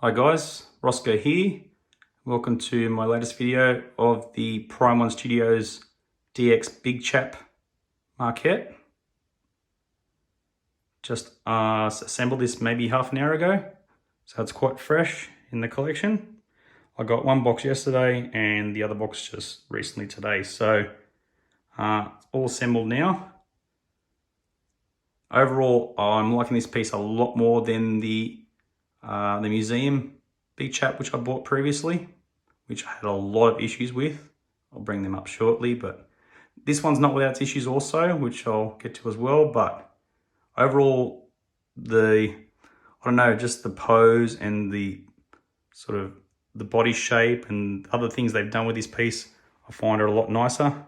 Hi guys, Roscoe here. Welcome to my latest video of the Prime One Studios DX Big Chap Marquette. Just assembled this maybe half an hour ago, so it's quite fresh in the collection. I got one box yesterday and the other box just recently today, so it's all assembled now. Overall, I'm liking this piece a lot more than the museum Big Chap which I bought previously, which I had a lot of issues with. I'll bring them up shortly, but this one's not without its issues also, which I'll get to as well. But overall, I don't know, just the pose and the sort of the body shape and other things they've done with this piece, I find are a lot nicer, a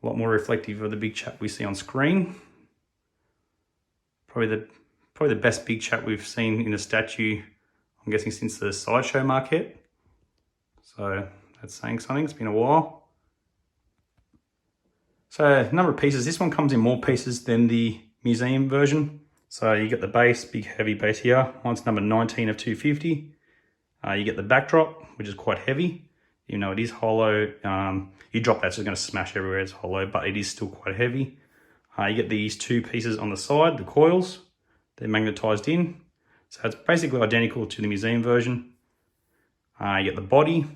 lot more reflective of the Big Chap we see on screen. Probably the best Big Chap we've seen in a statue, I'm guessing, since the Sideshow Marquette. So that's saying something, it's been a while. So number of pieces, this one comes in more pieces than the museum version. So you get the base, big heavy base here. Mine's number 19 of 250. You get the backdrop, which is quite heavy. You know, it is hollow. You drop that, it's just gonna smash everywhere, it's hollow, but it is still quite heavy. You get these two pieces on the side, the coils. They're magnetized in. So it's basically identical to the museum version. You get the body,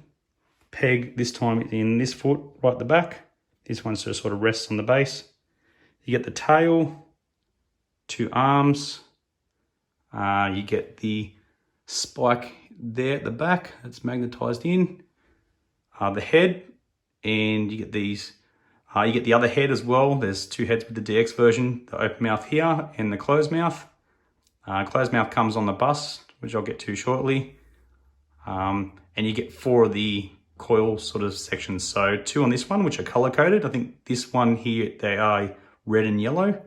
peg this time in this foot, right at the back. This one just sort of rests on the base. You get the tail, two arms. You get the spike there at the back, that's magnetized in. The head, and you get these. You get the other head as well. There's two heads with the DX version, the open mouth here and the closed mouth. Closed mouth comes on the bus, which I'll get to shortly. And you get four of the coil sort of sections. So two on this one, which are color coded. I think this one here, they are red and yellow.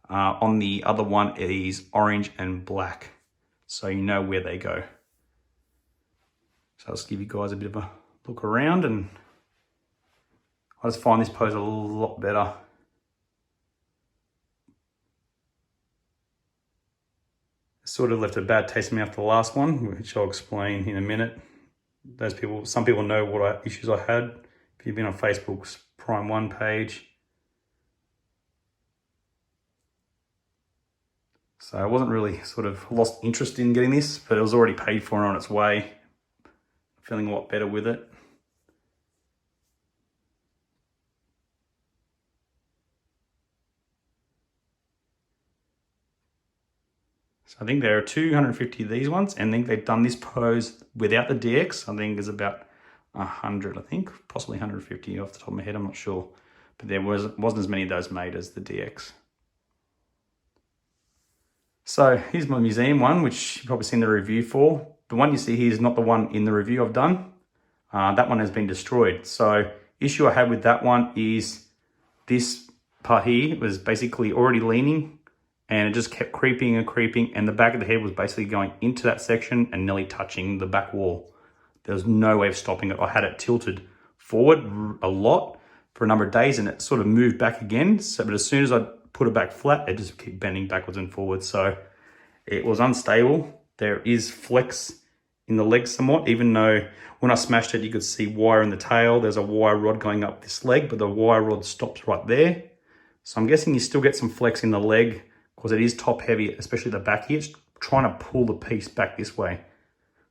On the other one, it is orange and black. So you know where they go. So I'll just give you guys a bit of a look around, and I just find this pose a lot better. Sort of left a bad taste in my mouth for the last one, which I'll explain in a minute. Some people know what issues I had. If you've been on Facebook's Prime One page. So I wasn't really sort of lost interest in getting this, but it was already paid for and on its way. Feeling a lot better with it. So I think there are 250 of these ones, and I think they've done this pose without the DX. I think there's about 100, I think, possibly 150 off the top of my head, I'm not sure. But there wasn't as many of those made as the DX. So here's my museum one, which you've probably seen the review for. The one you see here is not the one in the review I've done. That one has been destroyed. So issue I had with that one is this part here was basically already leaning, and it just kept creeping and creeping, and the back of the head was basically going into that section and nearly touching the back wall. There was no way of stopping it. I had it tilted forward a lot for a number of days, and it sort of moved back again. But as soon as I put it back flat, it just kept bending backwards and forwards. So it was unstable. There is flex in the leg somewhat, even though when I smashed it, you could see wire in the tail. There's a wire rod going up this leg, but the wire rod stops right there. So I'm guessing you still get some flex in the leg, because it is top heavy, especially the back here. It's trying to pull the piece back this way.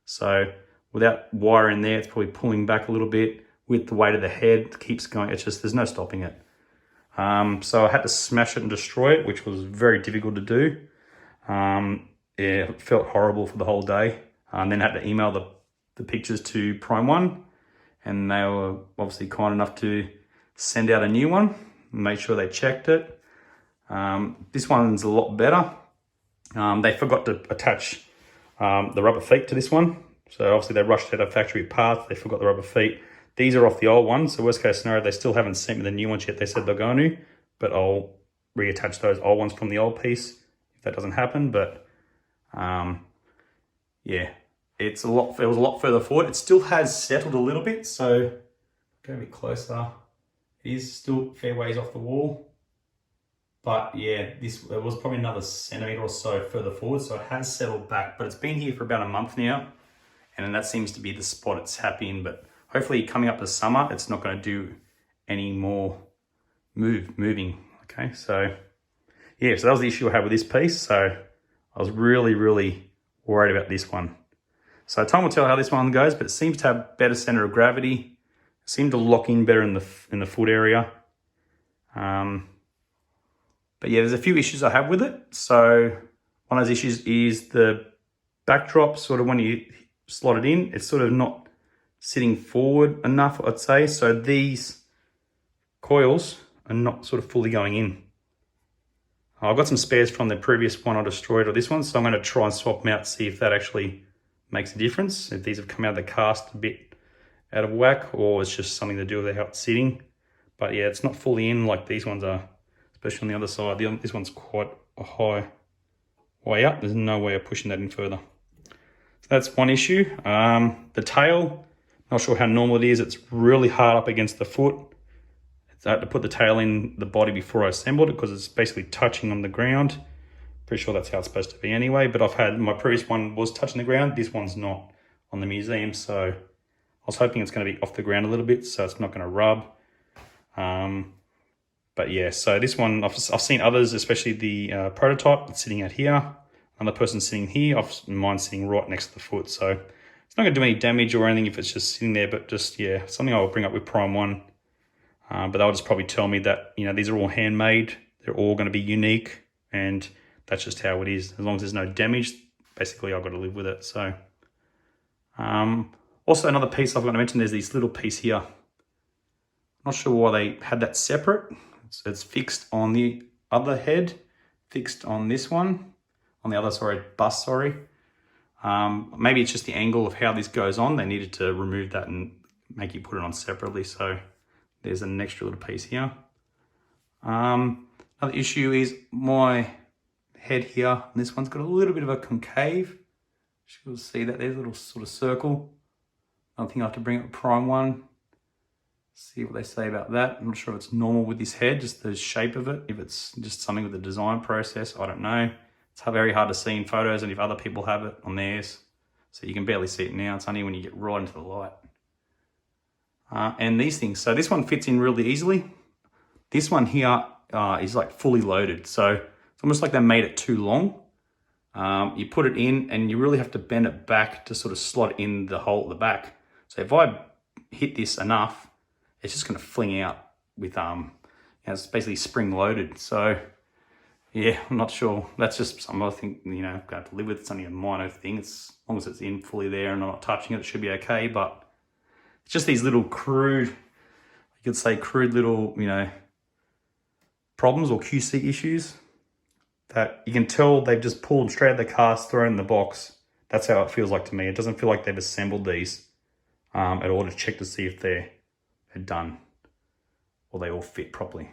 So without wire in there, it's probably pulling back a little bit. With the weight of the head, it keeps going. It's just, there's no stopping it. So I had to smash it and destroy it, which was very difficult to do. Yeah, it felt horrible for the whole day. And then I had to email the pictures to Prime One, and they were obviously kind enough to send out a new one and make sure they checked it. This one's a lot better. They forgot to attach the rubber feet to this one. So obviously they rushed out of factory parts. They forgot the rubber feet. These are off the old ones. So worst case scenario, they still haven't sent me the new ones yet. They said they're going to, but I'll reattach those old ones from the old piece if that doesn't happen. But yeah, it was a lot further forward. It still has settled a little bit. So go a bit closer. It is still fair ways off the wall. But yeah, it was probably another centimetre or so further forward, so it has settled back, but it's been here for about a month now, and that seems to be the spot it's happy in. But hopefully coming up to summer, it's not going to do any more moving. Okay, so yeah, so that was the issue I had with this piece. So I was really worried about this one. So time will tell how this one goes, but it seems to have better center of gravity. It seemed to lock in better in the foot area. But yeah, there's a few issues I have with it. So one of those issues is the backdrop, sort of when you slot it in, it's sort of not sitting forward enough, I'd say. So these coils are not sort of fully going in. I've got some spares from the previous one I destroyed or this one, so I'm going to try and swap them out, see if that actually makes a difference. If these have come out of the cast a bit out of whack, or it's just something to do with how it's sitting. But yeah, it's not fully in like these ones are, especially on the other side. This one's quite a high way up. There's no way of pushing that in further. So that's one issue. The tail, not sure how normal it is. It's really hard up against the foot. I had to put the tail in the body before I assembled it because it's basically touching on the ground. Pretty sure that's how it's supposed to be anyway, but I've had, my previous one was touching the ground. This one's not on the museum, so I was hoping it's going to be off the ground a little bit, so it's not going to rub. But yeah, so this one, I've seen others, especially the prototype that's sitting out here. Another person sitting here, mine's sitting right next to the foot, so it's not going to do any damage or anything if it's just sitting there, but just, yeah, something I'll bring up with Prime 1. But they'll just probably tell me that, you know, these are all handmade, they're all going to be unique, and that's just how it is. As long as there's no damage, basically I've got to live with it. So, also another piece I've got to mention, there's this little piece here. Not sure why they had that separate. It's fixed on the other head, fixed on this one, on the other, bus, maybe it's just the angle of how this goes on. They needed to remove that and make you put it on separately. So there's an extra little piece here. Another issue is my head here. This one's got a little bit of a concave. You'll see that there's a little sort of circle. Another thing I have to bring up Prime 1. See what they say about that. I'm not sure if it's normal with this head, just the shape of it. If it's just something with the design process, I don't know. It's very hard to see in photos, and if other people have it on theirs. So you can barely see it now. It's only when you get right into the light. And these things. So this one fits in really easily. This one here is like fully loaded. So it's almost like they made it too long. You put it in and you really have to bend it back to sort of slot in the hole at the back. So if I hit this enough, it's just going to fling out with, it's basically spring loaded. So yeah, I'm not sure. That's just something I think, you know, I've got to live with. It's only a minor thing. As long as it's in fully there and I'm not touching it, it should be okay. But it's just these little crude, you could say crude little, you know, problems or QC issues that you can tell they've just pulled straight out of the cast, thrown in the box. That's how it feels like to me. It doesn't feel like they've assembled these at all to check to see if they're done or they all fit properly.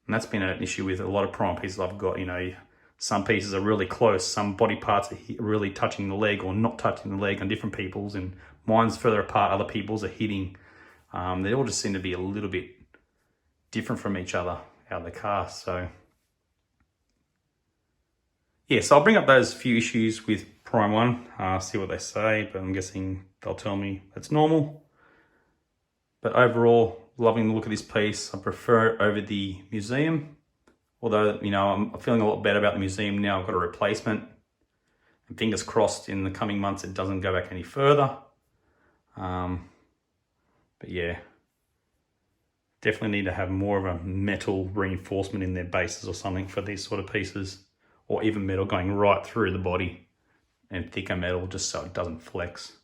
And that's been an issue with a lot of Prime pieces I've got. You know, some pieces are really close, some body parts are really touching the leg or not touching the leg on different people's, and mine's further apart, other people's are hitting. They all just seem to be a little bit different from each other out of the cast. So yeah, so I'll bring up those few issues with Prime 1, see what they say, but I'm guessing they'll tell me it's normal. But overall, loving the look of this piece. I prefer it over the museum. Although, you know, I'm feeling a lot better about the museum now. I've got a replacement. And fingers crossed in the coming months it doesn't go back any further. But yeah, definitely need to have more of a metal reinforcement in their bases or something for these sort of pieces. Or even metal going right through the body and thicker metal just so it doesn't flex.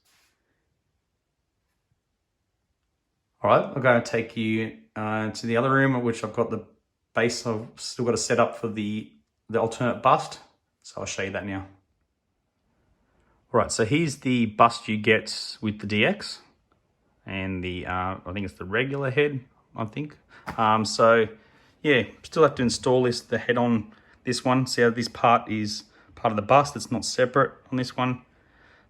All right, I'm going to take you to the other room, which I've got the base. I've still got to set up for the alternate bust. So I'll show you that now. All right, so here's the bust you get with the DX and the, I think it's the regular head, I think. So yeah, still have to install the head on this one. See how this part is part of the bust. It's not separate on this one.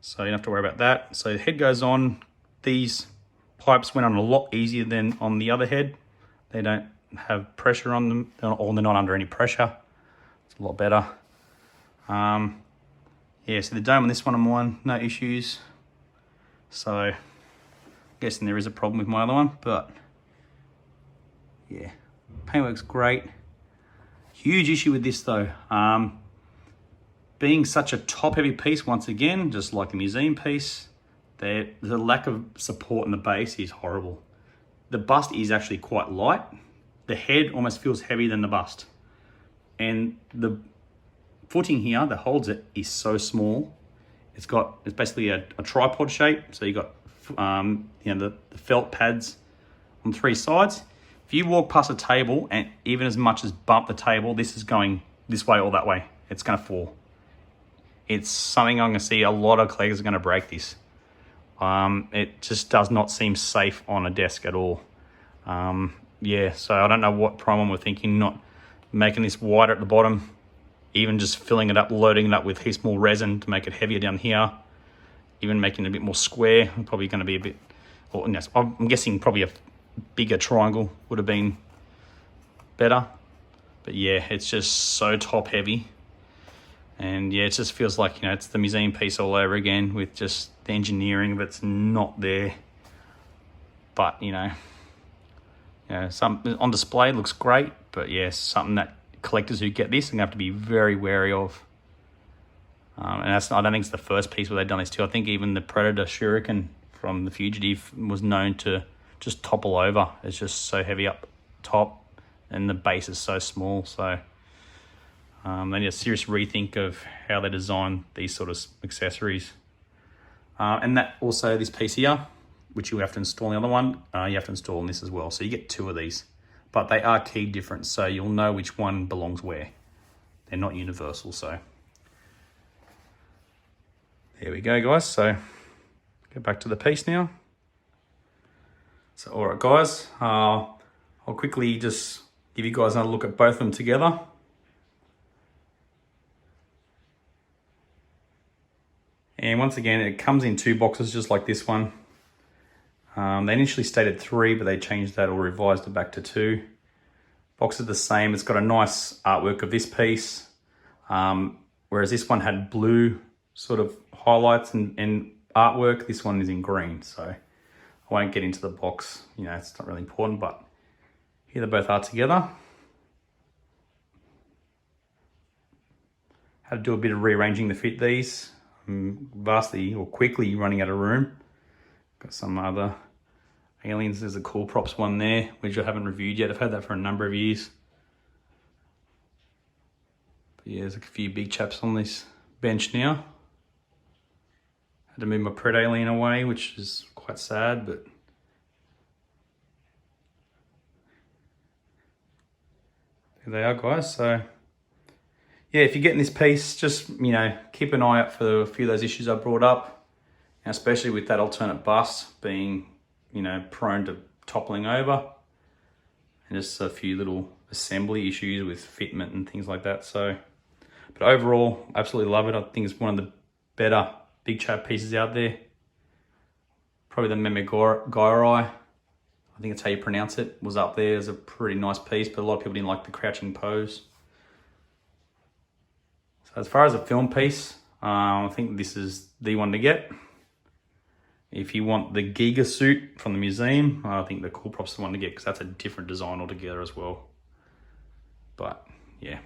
So you don't have to worry about that. So the head goes on. These pipes went on a lot easier than on the other head. They don't have pressure on them, or they're not under any pressure. It's a lot better. Yeah, so the dome on this one of mine, no issues. So I'm guessing there is a problem with my other one, but yeah, paintwork's great. Huge issue with this though, being such a top heavy piece, once again, just like the museum piece, the lack of support in the base is horrible. The bust is actually quite light. The head almost feels heavier than the bust. And the footing here that holds it is so small. It's basically a tripod shape. So you got the felt pads on 3 sides. If you walk past a table and even as much as bump the table, this is going this way or that way, it's gonna fall. It's something I'm gonna see a lot of collectors are gonna break this. It just does not seem safe on a desk at all. Yeah, so I don't know what problem we're thinking, not making this wider at the bottom, even just filling it up, loading it up with heaps more resin to make it heavier down here, even making it a bit more square. Probably going to be a bit, or yes, I'm guessing probably a bigger triangle would have been better. But yeah, it's just so top heavy. And yeah, it just feels like, it's the museum piece all over again with just the engineering that's not there. But, some on display looks great, but yeah, something that collectors who get this are going to have to be very wary of. And I don't think it's the first piece where they've done this too. I think even the Predator Shuriken from The Fugitive was known to just topple over. It's just so heavy up top and the base is so small. So they need a serious rethink of how they design these sort of accessories. And that also, this piece here, which you have to install in the other one, you have to install in this as well. So you get 2 of these, but they are key different, so you'll know which one belongs where. They're not universal, so. There we go, guys. So go back to the piece now. So, all right, guys, I'll quickly just give you guys another look at both of them together. And once again, it comes in 2 boxes, just like this one. They initially stated 3, but they changed that or revised it back to 2. Box is the same. It's got a nice artwork of this piece, whereas this one had blue sort of highlights and artwork. This one is in green, so I won't get into the box. It's not really important, but here they both are together. Had to do a bit of rearranging to fit these. Quickly running out of room. Got some other aliens. There's a Cool Props one there, which I haven't reviewed yet. I've had that for a number of years. But yeah, there's a few Big Chaps on this bench now. Had to move my Pred alien away, which is quite sad, but there they are, guys. So yeah, if you're getting this piece, just, keep an eye out for a few of those issues I brought up, especially with that alternate bust being, prone to toppling over, and just a few little assembly issues with fitment and things like that. So, but overall, absolutely love it. I think it's one of the better Big Chap pieces out there. Probably the Memegori, I think that's how you pronounce it, was up there as a pretty nice piece, but a lot of people didn't like the crouching pose. So as far as a film piece, I think this is the one to get. If you want the Giga suit from the museum, I think the Cool Props is the one to get, because that's a different design altogether as well. But yeah.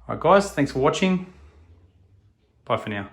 All right, guys, thanks for watching. Bye for now.